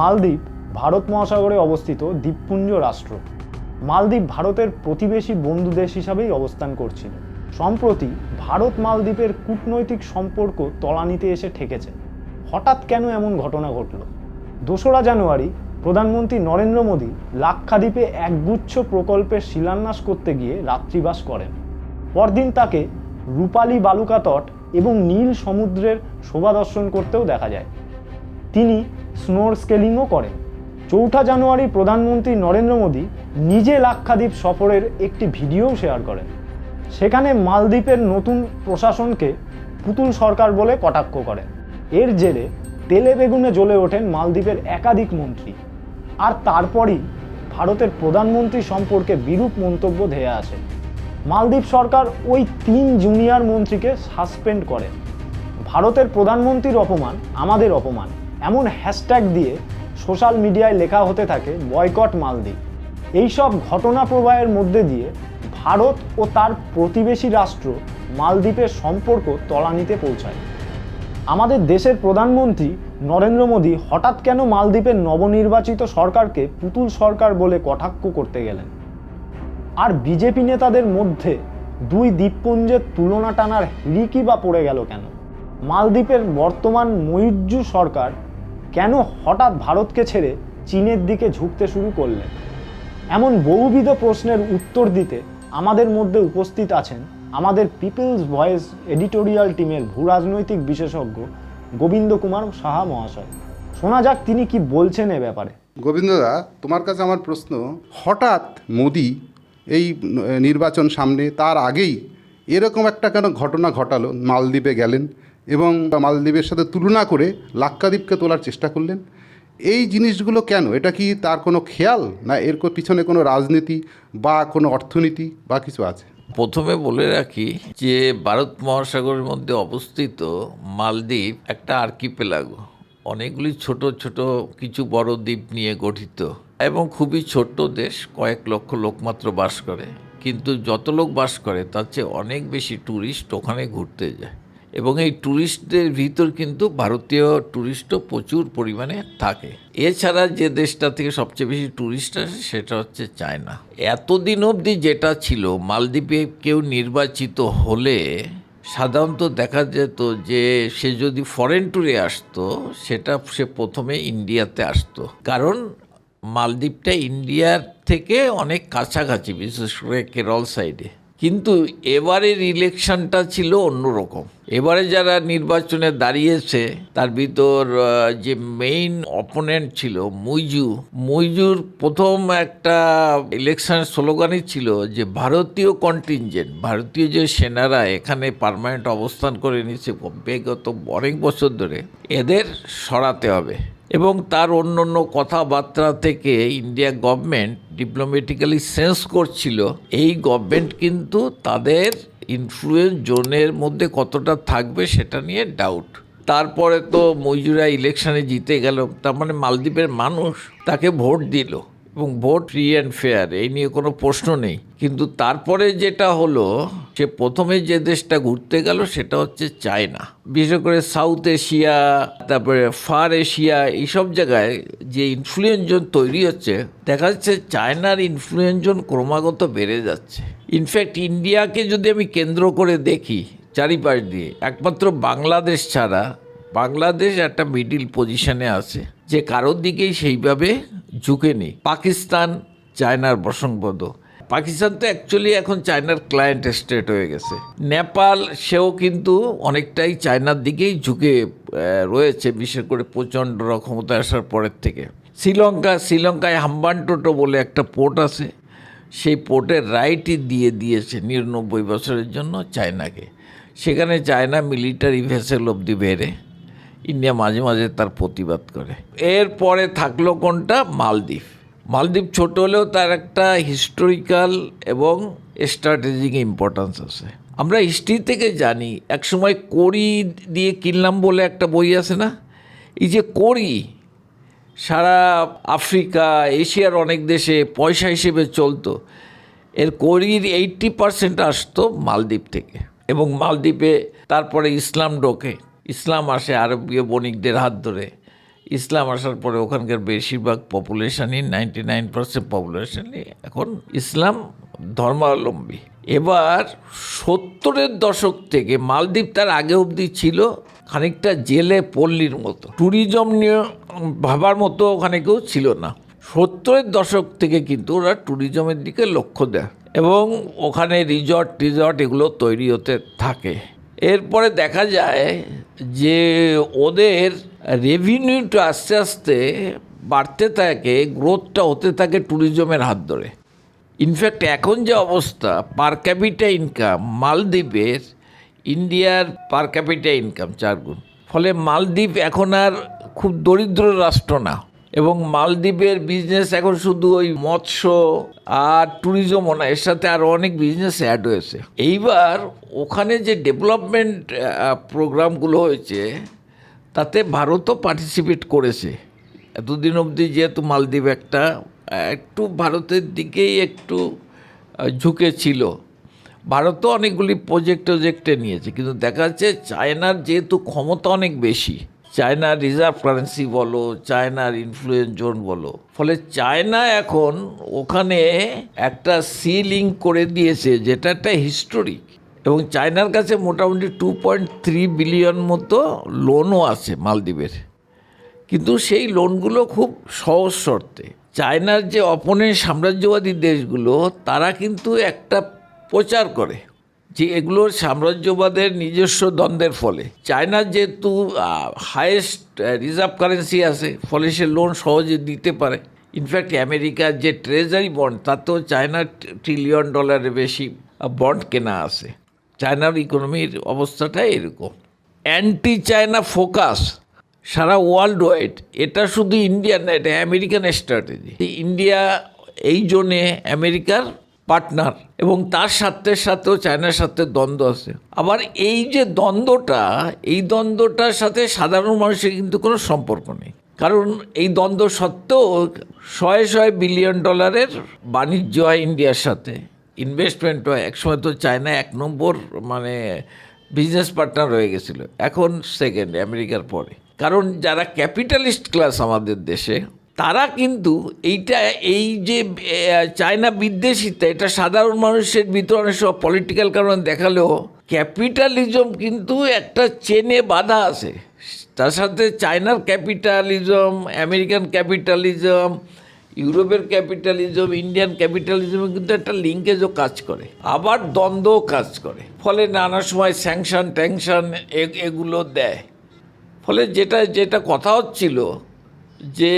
মালদ্বীপ ভারত মহাসাগরে অবস্থিত দ্বীপপুঞ্জ রাষ্ট্র। মালদ্বীপ ভারতের প্রতিবেশী বন্ধু দেশ হিসাবেই অবস্থান করছিল। সম্প্রতি ভারত মালদ্বীপের কূটনৈতিক সম্পর্ক তলানিতে এসে ঠেকেছে। হঠাৎ কেন এমন ঘটনা ঘটল? 2রা জানুয়ারি প্রধানমন্ত্রী নরেন্দ্র মোদী লাক্ষাদ্বীপে একগুচ্ছ প্রকল্পের শিলান্যাস করতে গিয়ে রাত্রিবাস করেন। পরদিন তাকে রূপালী বালুকা তট এবং নীল সমুদ্রের শোভা দর্শন করতেও দেখা যায়। তিনি স্নোরস্কেলিংও করেন। 4 জানুয়ারি প্রধানমন্ত্রী নরেন্দ্র মোদী নিজে লাক্ষাদ্বীপ সফরের একটি ভিডিও শেয়ার করেন। সেখানে মালদ্বীপের নতুন প্রশাসনকে পুতুল সরকার বলে কটাক্ষ করেন। এর জেরে তেলে বেগুনে জ্বলে ওঠেন মালদ্বীপের একাধিক মন্ত্রী। আর তারপরই ভারতের প্রধানমন্ত্রী সম্পর্কে বিরূপ মন্তব্য ধেয়ে আসে। মালদ্বীপ সরকার ওই 3 জুনিয়র মন্ত্রীকে সাসপেন্ড করে। ভারতের প্রধানমন্ত্রীর অপমান আমাদের অপমান এমন হ্যাশট্যাগ দিয়ে সোশ্যাল মিডিয়ায় লেখা হতে থাকে বয়কট মালদ্বীপ। এইসব ঘটনা প্রবাহের মধ্যে দিয়ে ভারত ও তার প্রতিবেশী রাষ্ট্র মালদ্বীপের সম্পর্ক তলানিতে পৌঁছায়। আমাদের দেশের প্রধানমন্ত্রী নরেন্দ্র মোদী হঠাৎ কেন মালদ্বীপের নবনির্বাচিত সরকারকে পুতুল সরকার বলে কটাক্ষ করতে গেলেন? আর বিজেপি নেতাদের মধ্যে 2 দ্বীপপুঞ্জের তুলনা টানার হিড়িকি বা পড়ে গেল কেন? মালদ্বীপের বর্তমান মৈত্রী সরকার কেন হঠাৎ ভারতকে ছেড়ে চীনের দিকে ঝুঁকতে শুরু করলেন? এমন বহুবিধ প্রশ্নের উত্তর দিতে আমাদের মধ্যে উপস্থিত আছেন আমাদের পিপলস ভয়েস এডিটোরিয়াল টিমের ভূরাজনৈতিক বিশেষজ্ঞ গোবিন্দ কুমার সাহা মহাশয়। শোনা যাক তিনি কি বলছেন এ ব্যাপারে। গোবিন্দদা, তোমার কাছে আমার প্রশ্ন, হঠাৎ মোদি এই নির্বাচন সামনে তার আগেই এরকম একটা কেন ঘটনা ঘটালো? মালদ্বীপে গেলেন এবং মালদ্বীপের সাথে তুলনা করে লাক্ষাদ্বীপকে তোলার চেষ্টা করলেন। এই জিনিসগুলো কেন? এটা কি তার কোনো খেয়াল, না এর পিছনে কোনো রাজনীতি বা কোনো অর্থনীতি বা কিছু আছে? প্রথমে বলে রাখি যে ভারত মহাসাগরের মধ্যে অবস্থিত মালদ্বীপ একটা আর্কিপেলাগো, অনেকগুলি ছোট ছোট কিছু বড় দ্বীপ নিয়ে গঠিত এবং খুবই ছোট্ট দেশ, কয়েক লক্ষ লোক মাত্র বাস করে। কিন্তু যত লোক বাস করে তার চেয়ে অনেক বেশি ট্যুরিস্ট ওখানে ঘুরতে যায় এবং এই ট্যুরিস্টদের ভিতর কিন্তু ভারতীয় ট্যুরিস্টও প্রচুর পরিমাণে থাকে। এছাড়া যে দেশটা থেকে সবচেয়ে বেশি ট্যুরিস্ট আসে সেটা হচ্ছে চায়না। এতদিন অবধি যেটা ছিল, মালদ্বীপে কেউ নির্বাচিত হলে সাধারণত দেখা যেত যে সে যদি ফরেন ট্যুরে আসতো সেটা সে প্রথমে ইন্ডিয়াতে আসতো, কারণ মালদ্বীপটা ইন্ডিয়ার থেকে অনেক কাছাকাছি, বিশেষ করে কেরল সাইডে। কিন্তু এবারের ইলেকশনটা ছিল অন্যরকম। এবারে যারা নির্বাচনে দাঁড়িয়েছে তার ভিতর যে মেইন অপোনেন্ট ছিল মুইজুর প্রথম একটা ইলেকশনের স্লোগানই ছিল যে ভারতীয় কন্টিনজেন্ট, ভারতীয় যে সেনারা এখানে পার্মানেন্ট অবস্থান করে নিয়েছে বিগত অনেক বছর ধরে, এদের সরাতে হবে। এবং তার অন্য অন্য কথাবার্তা থেকে ইন্ডিয়া গভর্নমেন্ট ডিপ্লোম্যাটিক্যালি সেন্স করছিল এই গভর্নমেন্ট কিন্তু তাদের ইনফ্লুয়েন্স জোনের মধ্যে কতটা থাকবে সেটা নিয়ে ডাউট। তারপরে তো মইজুরা ইলেকশনে জিতে গেল, তার মানে মালদ্বীপের মানুষ তাকে ভোট দিল এবং ভোট ফ্রি অ্যান্ড ফেয়ার, এই নিয়ে কোনো প্রশ্ন নেই। কিন্তু তারপরে যেটা হলো, সে প্রথমে যে দেশটা ঘুরতে গেল সেটা হচ্ছে চায়না। বিশেষ করে সাউথ এশিয়া, তারপরে ফার এশিয়া, এইসব জায়গায় যে ইনফ্লুয়েন্স জোন তৈরি হচ্ছে, দেখা যাচ্ছে চায়নার ইনফ্লুয়েন্স জোন ক্রমাগত বেড়ে যাচ্ছে। ইনফ্যাক্ট ইন্ডিয়াকে যদি আমি কেন্দ্র করে দেখি চারিপাশ দিয়ে, একমাত্র বাংলাদেশ ছাড়া, বাংলাদেশ একটা মিডিল পজিশনে আছে, যে কারোর দিকেই সেইভাবে ঝুঁকেনি। পাকিস্তান চায়নার বশংবদ, পাকিস্তান তো অ্যাকচুয়ালি এখন চায়নার ক্লায়েন্ট স্টেট হয়ে গেছে। নেপাল, সেও কিন্তু অনেকটাই চায়নার দিকেই ঝুঁকে রয়েছে, বিশেষ করে প্রচণ্ড ক্ষমতা আসার পরের থেকে। শ্রীলঙ্কায় হাম্বানটোটো বলে একটা পোর্ট আছে, সেই পোর্টের রাইটই দিয়ে দিয়েছে 99 বছরের জন্য চায়নাকে। সেখানে চায়না মিলিটারি ভেসেল অবধি বেড়ে, ইন্ডিয়া মাঝে মাঝে তার প্রতিবাদ করে। এরপরে থাকলো কোনটা? মালদ্বীপ ছোট হলেও তার একটা হিস্টোরিক্যাল এবং স্ট্র্যাটেজিক ইম্পর্ট্যান্স আছে। আমরা হিস্ট্রি থেকে জানি, একসময় কড়ি দিয়ে কিনলাম বলে একটা বই আছে না? এই যে কড়ি সারা আফ্রিকা, এশিয়ার অনেক দেশে পয়সা হিসেবে চলতো, এর কড়ির 80% আসতো মালদ্বীপ থেকে। এবং মালদ্বীপে তারপরে ইসলাম ঢোকে, ইসলাম আসে আরবীয় বণিকদের হাত ধরে, ইসলাম আসার পরে ওখানকার বেশিরভাগ পপুলেশনই 99% পপুলেশনই এখন ইসলাম ধর্মাবলম্বী। এবার 70-এর দশক থেকে মালদ্বীপ তার আগে অবধি ছিল খানিকটা জেলে পল্লীর মতো, ট্যুরিজম নিয়ে ভাবার মতো ওখানে কেউ ছিল না। 70-এর দশক থেকে কিন্তু ওরা ট্যুরিজমের দিকে লক্ষ্য দেয় এবং ওখানে রিজর্ট এগুলো তৈরি হতে থাকে। এরপরে দেখা যায় যে ওদের রেভিনিউটা আস্তে আস্তে বাড়তে থাকে, গ্রোথটা হতে থাকে ট্যুরিজমের হাত ধরে। ইনফ্যাক্ট এখন যে অবস্থা, পার ক্যাপিটা ইনকাম মালদ্বীপের ইন্ডিয়ার পার ক্যাপিটা ইনকাম 4 গুণ। ফলে মালদ্বীপ এখন আর খুব দরিদ্র রাষ্ট্র না, এবং মালদ্বীপের বিজনেস এখন শুধু ওই মৎস্য আর ট্যুরিজমও না, এর সাথে আরও অনেক বিজনেস অ্যাড হয়েছে। এইবার ওখানে যে ডেভেলপমেন্ট প্রোগ্রামগুলো হয়েছে তাতে ভারতও পার্টিসিপেট করেছে। এতদিন অবধি যেহেতু মালদ্বীপ একটু ভারতের দিকেই একটু ঝুঁকেছিল, ভারতও অনেকগুলি প্রজেক্টে নিয়েছে, কিন্তু দেখা যাচ্ছে চায়নার যেহেতু ক্ষমতা অনেক বেশি, চায়নার রিজার্ভ কারেন্সি বলো, চায়নার ইনফ্লুয়েন্স জোন বলো, ফলে চায়না এখন ওখানে একটা সি লিঙ্ক করে দিয়েছে, যেটা একটা হিস্টোরিক। এবং চায়নার কাছে মোটামুটি 2.3 বিলিয়ন মতো লোনও আছে মালদ্বীপের, কিন্তু সেই লোনগুলো খুব সহজ শর্তে। চায়নার যে অপোনেন্ট সাম্রাজ্যবাদী দেশগুলো তারা কিন্তু একটা প্রচার করে যে এগুলোর সাম্রাজ্যবাদের নিজস্ব দ্বন্দ্বের ফলে চায়নার যেহেতু হায়েস্ট রিজার্ভ কারেন্সি আছে, ফলে সে লোন সহজে দিতে পারে। ইনফ্যাক্ট আমেরিকার যে ট্রেজারি বন্ড, তাতেও চায়নার $1 ট্রিলিয়ন বেশি বন্ড কেনা আছে। চায়নার ইকোনমির অবস্থাটা এরকম। অ্যান্টি চায়না ফোকাস সারা ওয়ার্ল্ড ওয়াইড, এটা শুধু ইন্ডিয়ান না, এটা আমেরিকান স্ট্র্যাটেজি। ইন্ডিয়া এই জন্যে আমেরিকার পার্টনার, এবং তার সাথেও চায়নার সাথে দ্বন্দ্ব আছে। আবার এই যে দ্বন্দ্বটার সাথে সাধারণ মানুষের কিন্তু কোনো সম্পর্ক নেই, কারণ এই দ্বন্দ্ব সত্ত্বেও $100 বিলিয়ন বাণিজ্য হয় ইন্ডিয়ার সাথে, ইনভেস্টমেন্ট হয়। একসময় তো চায়না 1 নম্বর বিজনেস পার্টনার হয়ে গেছিল, এখন সেকেন্ড আমেরিকার পরে। কারণ যারা ক্যাপিটালিস্ট ক্লাস আমাদের দেশে, তারা কিন্তু এই যে চায়না বিদ্বেষিতা, এটা সাধারণ মানুষের ভিতরে অনেক সময় পলিটিক্যাল কারণে দেখালেও ক্যাপিটালিজম কিন্তু একটা চেনে বাঁধা আছে। তার সাথে চায়নার ক্যাপিটালিজম, আমেরিকান ক্যাপিটালিজম, ইউরোপের ক্যাপিটালিজম, ইন্ডিয়ান ক্যাপিটালিজমে কিন্তু একটা লিঙ্কেজও কাজ করে, আবার দ্বন্দ্বও কাজ করে। ফলে নানা সময় স্যাংশন এগুলো দেয়। ফলে যেটা কথা হচ্ছিল যে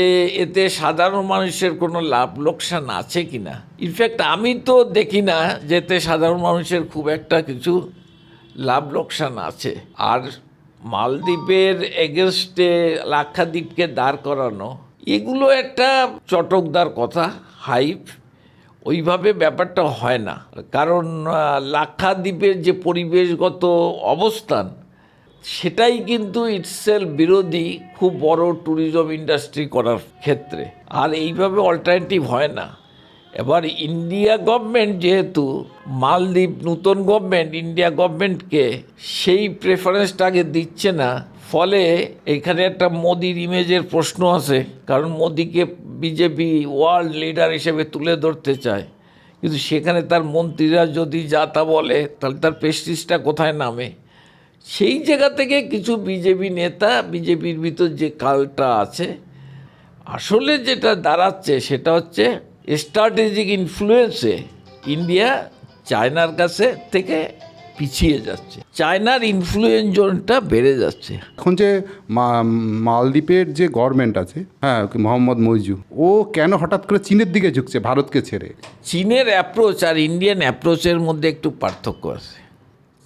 এতে সাধারণ মানুষের কোনো লাভ লোকসান আছে কি না, ইনফ্যাক্ট আমি তো দেখি না যে এতে সাধারণ মানুষের খুব একটা কিছু লাভ লোকসান আছে। আর মালদ্বীপের এগেনস্টে লাক্ষাদ্বীপকে দাঁড় করানো, এগুলো একটা চটকদার কথা, হাইপ। ওইভাবে ব্যাপারটা হয় না, কারণ লাক্ষাদ্বীপের যে পরিবেশগত অবস্থান, সেটাই কিন্তু ইটসেলফ বিরোধী খুব বড় ট্যুরিজম ইন্ডাস্ট্রি করার ক্ষেত্রে। আর এইভাবে অল্টারনেটিভ হয় না। এবার ইন্ডিয়া গভর্নমেন্ট যেহেতু মালদ্বীপ নতুন গভর্নমেন্ট ইন্ডিয়া গভর্নমেন্টকে সেই প্রেফারেন্সটাকে দিচ্ছে না, ফলে এখানে একটা মোদির ইমেজের প্রশ্ন আছে। কারণ মোদিকে বিজেপি ওয়ার্ল্ড লিডার হিসেবে তুলে ধরতে চায়, কিন্তু সেখানে তার মন্ত্রীরা যদি যা তা বলে, তাহলে তার প্রেস্টিজটা কোথায় নামে? সেই জায়গা থেকে কিছু বিজেপি নেতা, বিজেপির ভিতর যে কালটা আছে, আসলে যেটা দাঁড়াচ্ছে সেটা হচ্ছে স্ট্র্যাটেজিক ইনফ্লুয়েন্সে ইন্ডিয়া চায়নার কাছে থেকে পিছিয়ে যাচ্ছে, চায়নার ইনফ্লুয়েন্স জোনটা বেড়ে যাচ্ছে। এখন যে মালদ্বীপের যে গভর্নমেন্ট আছে, হ্যাঁ, মোহাম্মদ মইজু, ও কেন হঠাৎ করে চীনের দিকে ঝুঁকছে ভারতকে ছেড়ে? চীনের অ্যাপ্রোচ আর ইন্ডিয়ান অ্যাপ্রোচের মধ্যে একটু পার্থক্য আছে।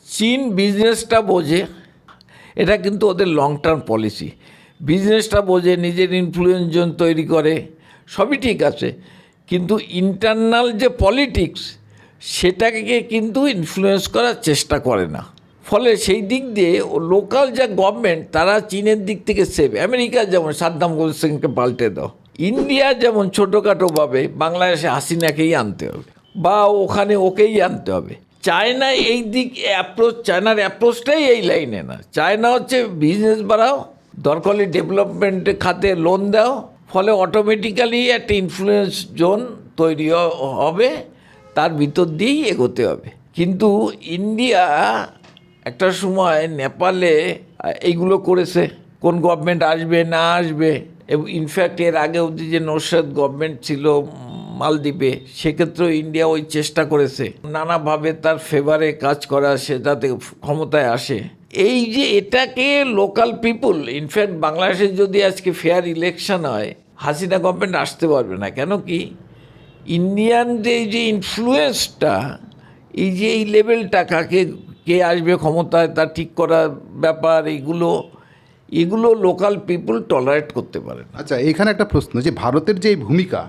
চীন বিজনেসটা বোঝে, এটা কিন্তু ওদের লং টার্ম পলিসি। বিজনেসটা বোঝে, নিজের ইনফ্লুয়েন্স জোন তৈরি করে, সবই ঠিক আছে, কিন্তু ইন্টারনাল যে পলিটিক্স, সেটাকে কিন্তু ইনফ্লুয়েন্স করার চেষ্টা করে না। ফলে সেই দিক দিয়ে লোকাল যা গভর্নমেন্ট, তারা চীনের দিক থেকে সেভ। আমেরিকা যেমন সাদ্দাম হোসেনকে পাল্টে দাও, ইন্ডিয়া যেমন ছোটোখাটোভাবে বাংলাদেশে হাসিনাকেই আনতে হবে বা ওখানে ওকেই আনতে হবে। চায়না এই দিক অ্যাপ্রোচ, চায়নার অ্যাপ্রোচটাই এই লাইনে না। চায়না হচ্ছে বিজনেস বাড়াও, দরকার হলে ডেভেলপমেন্ট খাতে লোন দাও, ফলে অটোমেটিক্যালি একটা ইনফ্লুয়েন্স জোন তৈরি হবে, তার ভিতর দিয়েই এগোতে হবে। কিন্তু ইন্ডিয়া একটা সময় নেপালে এইগুলো করেছে, কোন গভর্নমেন্ট আসবে না আসবে, এবং ইনফ্যাক্ট এর আগে অবধি যে নৌশাদ গভর্নমেন্ট ছিল মালদ্বীপে, সেক্ষেত্রেও ইন্ডিয়া ওই চেষ্টা করেছে নানাভাবে তার ফেভারে কাজ করা, সে যাতে ক্ষমতায় আসে। এই যে এটাকে লোকাল পিপুল, ইনফ্যাক্ট বাংলাদেশে যদি আজকে ফেয়ার ইলেকশন হয়, হাসিনা গভর্নমেন্ট আসতে পারবে না। কেন কি, ইন্ডিয়ান যে ইনফ্লুয়েন্সটা, এই যে এই লেভেলটা, কাকে কে আসবে ক্ষমতায় তা ঠিক করার ব্যাপার, এগুলো লোকাল পিপুল টলারেট করতে পারে না। আচ্ছা, এখানে একটা প্রশ্ন, যে ভারতের যে এই ভূমিকা,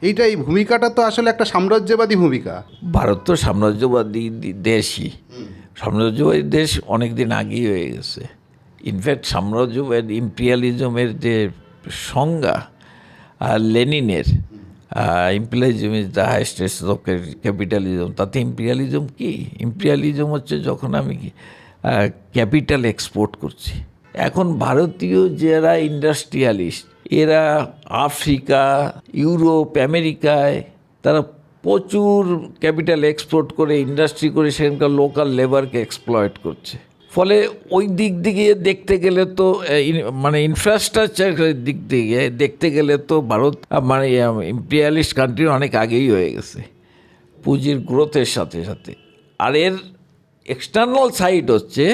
এই ভূমিকাটা তো আসলে একটা সাম্রাজ্যবাদী ভূমিকা। ভারত তো সাম্রাজ্যবাদী দেশই, সাম্রাজ্যবাদী দেশ অনেক দিন আগেই হয়ে গেছে। ইনফ্যাক্ট সাম্রাজ্যবাদ ইম্পিরিয়ালিজমের যে সংজ্ঞা, লেনিনের imperialism is the highest of capitalism, তাতে ইম্পিরিয়ালিজম কি? ইম্পিরিয়ালিজম হচ্ছে যখন আমি ক্যাপিটাল এক্সপোর্ট করছি। এখন ভারতীয় যারা ইন্ডাস্ট্রিয়ালিস্ট, এরা আফ্রিকা, ইউরোপ, আমেরিকায় তারা প্রচুর ক্যাপিটাল এক্সপোর্ট করে, ইন্ডাস্ট্রি করে, সেখানকার লোকাল লেবারকে এক্সপ্লয়েট করছে। ফলে ওই দিক দিকে দেখতে গেলে তো, মানে ইনফ্রাস্ট্রাকচারের দিক থেকে দেখতে গেলে তো ভারত মানে ইম্পিরিয়ালিস্ট কান্ট্রি অনেক আগেই হয়ে গেছে পুঁজির গ্রোথের সাথে সাথে। আর এর এক্সটার্নাল সাইড হচ্ছে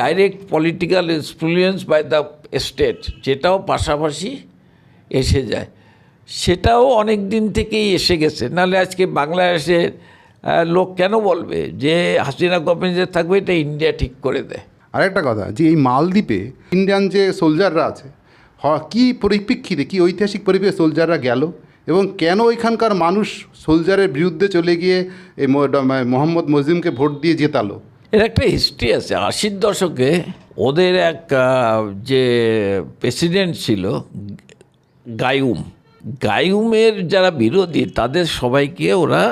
direct political influence by the state, যেটাও পাশাপাশি এসে যায়, সেটাও অনেক দিন থেকেই এসে গেছে। নাহলে আজকে বাংলাদেশের লোক কেন বলবে যে হাসিনা গভর্নমেন্ট যে থাকবে এটা ইন্ডিয়া ঠিক করে দেয়? আরেকটা কথা, যে এই মালদ্বীপে ইন্ডিয়ান যে সোলজাররা আছে, কী পরিপ্রেক্ষিতে, কী ঐতিহাসিক পরিপ্রেক্ষিতে সোলজাররা গেল, এবং কেন ওইখানকার মানুষ সোলজারের বিরুদ্ধে চলে গিয়ে এই মোহাম্মদ মজিমকে ভোট দিয়ে জেতালো? এর একটা হিস্ট্রি আছে। 80-র দশকে ওদের এক যে প্রেসিডেন্ট ছিল গায়ুমের যারা বিরোধী, তাদের সবাইকে ওরা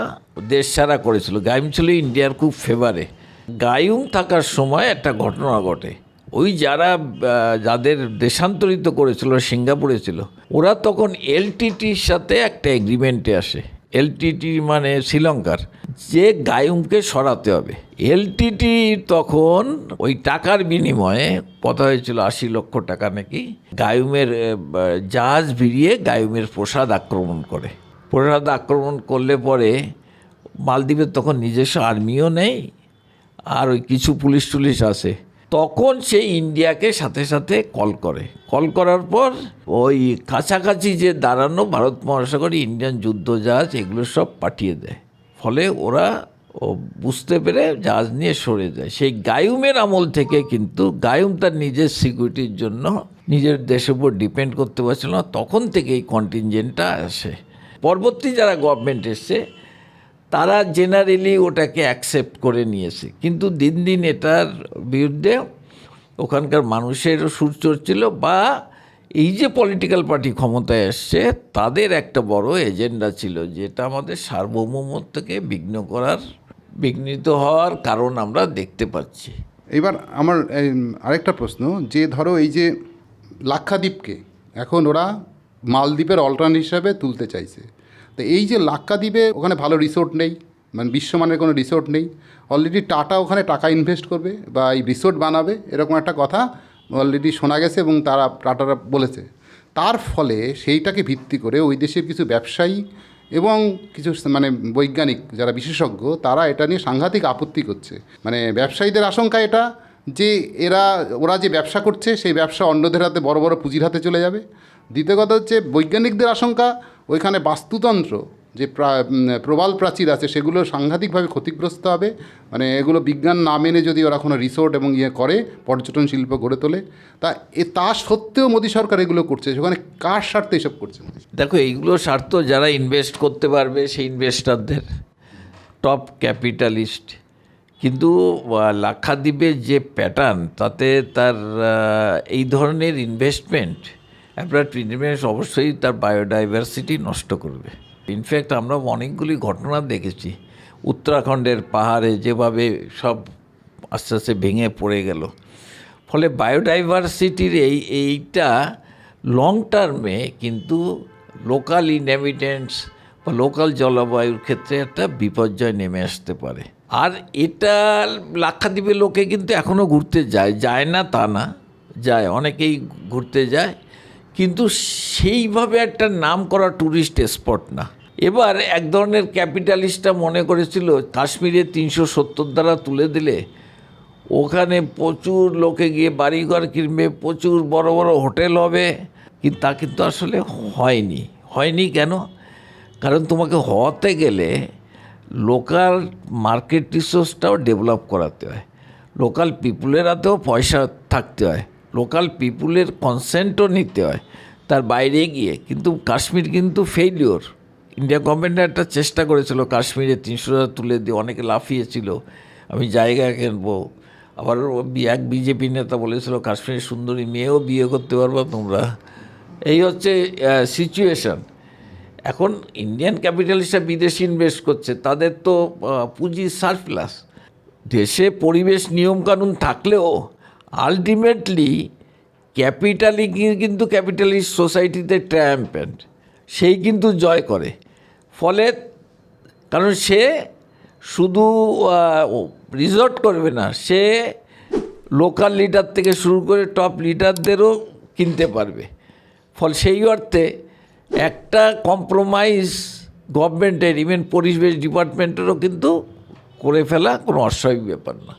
দেশ ছাড়া করেছিল। গায়ুম ছিল ইন্ডিয়ার খুব ফেভারে। গায়ুম থাকার সময় একটা ঘটনা ঘটে, ওই যাদের দেশান্তরিত করেছিল, সিঙ্গাপুরে ছিল, ওরা তখন এলটিটির সাথে একটা এগ্রিমেন্টে আসে। এলটিটি মানে শ্রীলঙ্কার, যে গায়ুমকে সরাতে হবে। এলটিটি তখন ওই টাকার বিনিময়ে কথা হয়েছিল 80 লক্ষ টাকা নাকি, গায়ুমের জাহাজ ভিড়িয়ে গায়ুমের প্রাসাদ আক্রমণ করে। প্রাসাদ আক্রমণ করলে পরে মালদ্বীপের তখন নিজস্ব আর্মিও নেই, আর ওই কিছু পুলিশ টুলিশ আছে। তখন সে ইন্ডিয়াকে সাথে সাথে কল করার পর ওই কাছাকাছি যে দাঁড়ানো ভারত মহাসাগরে ইন্ডিয়ান যুদ্ধজাহাজ, এগুলো সব পাঠিয়ে দেয়। ফলে ওরা বুঝতে পেরে জাহাজ নিয়ে সরে যায়। সেই গায়ুমের আমল থেকে কিন্তু গায়ুম তার নিজের সিকিউরিটির জন্য নিজের দেশের উপর ডিপেন্ড করতে পারছিল না, তখন থেকে এই কন্টিনজেন্টটা আসে। পরবর্তী যারা গভর্নমেন্ট এসছে তারা জেনারেলি ওটাকে অ্যাকসেপ্ট করে নিয়েছে, কিন্তু দিন দিন এটার বিরুদ্ধে ওখানকার মানুষেরও সুর চড়ছিল, বা এই যে পলিটিক্যাল পার্টি ক্ষমতায় এসছে তাদের একটা বড় এজেন্ডা ছিল, যেটা আমাদের সার্বভৌমত্বকে বিঘ্নিত হওয়ার কারণ আমরা দেখতে পাচ্ছি। এবার আমার আরেকটা প্রশ্ন, যে ধরো এই যে লাক্ষাদ্বীপকে এখন ওরা মালদ্বীপের অল্টারনেটিভ হিসাবে তুলতে চাইছে, তো এই যে লাক্ষাদ্বীপে ওখানে ভালো রিসোর্ট নেই, মানে বিশ্বমানের কোনো রিসোর্ট নেই। অলরেডি টাটা ওখানে টাকা ইনভেস্ট করবে বা এই রিসোর্ট বানাবে, এরকম একটা কথা অলরেডি শোনা গেছে এবং টাটারা বলেছে। তার ফলে সেইটাকে ভিত্তি করে ওই দেশের কিছু ব্যবসায়ী এবং কিছু মানে বৈজ্ঞানিক যারা বিশেষজ্ঞ, তারা এটা নিয়ে সাংঘাতিক আপত্তি করছে। মানে ব্যবসায়ীদের আশঙ্কা এটা যে ওরা যে ব্যবসা করছে সেই ব্যবসা অন্যদের হাতে, বড় বড় পুঁজির হাতে চলে যাবে। দ্বিতীয় কথা হচ্ছে বৈজ্ঞানিকদের আশঙ্কা, ওইখানে বাস্তুতন্ত্র যে প্রবাল প্রাচীর আছে সেগুলো সাংঘাতিকভাবে ক্ষতিগ্রস্ত হবে। মানে এগুলো বিজ্ঞান না মেনে যদি ওরা কোনো রিসোর্ট এবং করে পর্যটন শিল্প গড়ে তোলে, তা সত্ত্বেও মোদী সরকার এগুলো করছে। সেখানে কার স্বার্থে এসব করছে? দেখো, এইগুলো স্বার্থ যারা ইনভেস্ট করতে পারবে সেই ইনভেস্টারদের, টপ ক্যাপিটালিস্ট। কিন্তু লাক্ষাদ্বীপের যে প্যাটার্ন, তাতে তার এই ধরনের ইনভেস্টমেন্ট অবশ্যই তার বায়োডাইভার্সিটি নষ্ট করবে। ইনফ্যাক্ট আমরা অনেকগুলি ঘটনা দেখেছি, উত্তরাখণ্ডের পাহাড়ে যেভাবে সব আস্তে আস্তে ভেঙে পড়ে গেল, ফলে বায়োডাইভার্সিটির এইটা লং টার্মে কিন্তু লোকাল ইনহ্যাবিটেন্টস বা লোকাল জলবায়ুর ক্ষেত্রে একটা বিপর্যয় নেমে আসতে পারে। আর এটা লাক্ষাদ্বীপের লোকে কিন্তু এখনও ঘুরতে যায় না তা না, যায়, অনেকেই ঘুরতে যায়, কিন্তু সেইভাবে একটা নাম করা ট্যুরিস্ট স্পট না। এবার এক ধরনের ক্যাপিটালিস্টরা মনে করেছিল কাশ্মীরে 370 দ্বারা তুলে দিলে ওখানে প্রচুর লোকে গিয়ে বাড়িঘর কিনবে, প্রচুর বড় বড় হোটেল হবে, কিন্তু তা কিন্তু আসলে হয়নি কেন? কারণ তোমাকে হওয়াতে গেলে লোকাল মার্কেট রিসোর্সটাও ডেভেলপ করাতে হয়, লোকাল পিপুলের হাতেও পয়সা থাকতে হয়, লোকাল পিপুলের কনসেন্টও নিতে হয় তার বাইরে গিয়ে। কিন্তু কাশ্মীর কিন্তু ফেইলিওর। ইন্ডিয়া গভর্নমেন্ট একটা চেষ্টা করেছিল কাশ্মীরে 300 তুলে দিয়ে, অনেকে লাফিয়েছিল আমি জায়গা কিনবো। আবার এক বিজেপি নেতা বলেছিল কাশ্মীরের সুন্দরী মেয়েও বিয়ে করতে পারবো তোমরা। এই হচ্ছে সিচুয়েশান। এখন ইন্ডিয়ান ক্যাপিটালিস্টরা বিদেশি ইনভেস্ট করছে, তাদের তো পুঁজি সারপ্লাস। দেশে পরিবেশ নিয়মকানুন থাকলেও আলটিমেটলি কিন্তু ক্যাপিটালিস্ট সোসাইটিতে ট্রায়াম্পেন্ট, সেই কিন্তু জয় করে। ফলে কারণ সে শুধু রিসর্ট করবে না, সে লোকাল লিডার থেকে শুরু করে টপ লিডারদেরও কিনতে পারবে। ফলে সেই অর্থে একটা কম্প্রোমাইজ গভর্নমেন্টের, ইভেন পরিবেশ ডিপার্টমেন্টেরও কিন্তু করে ফেলা কোনো অস্বাভাবিক ব্যাপার না।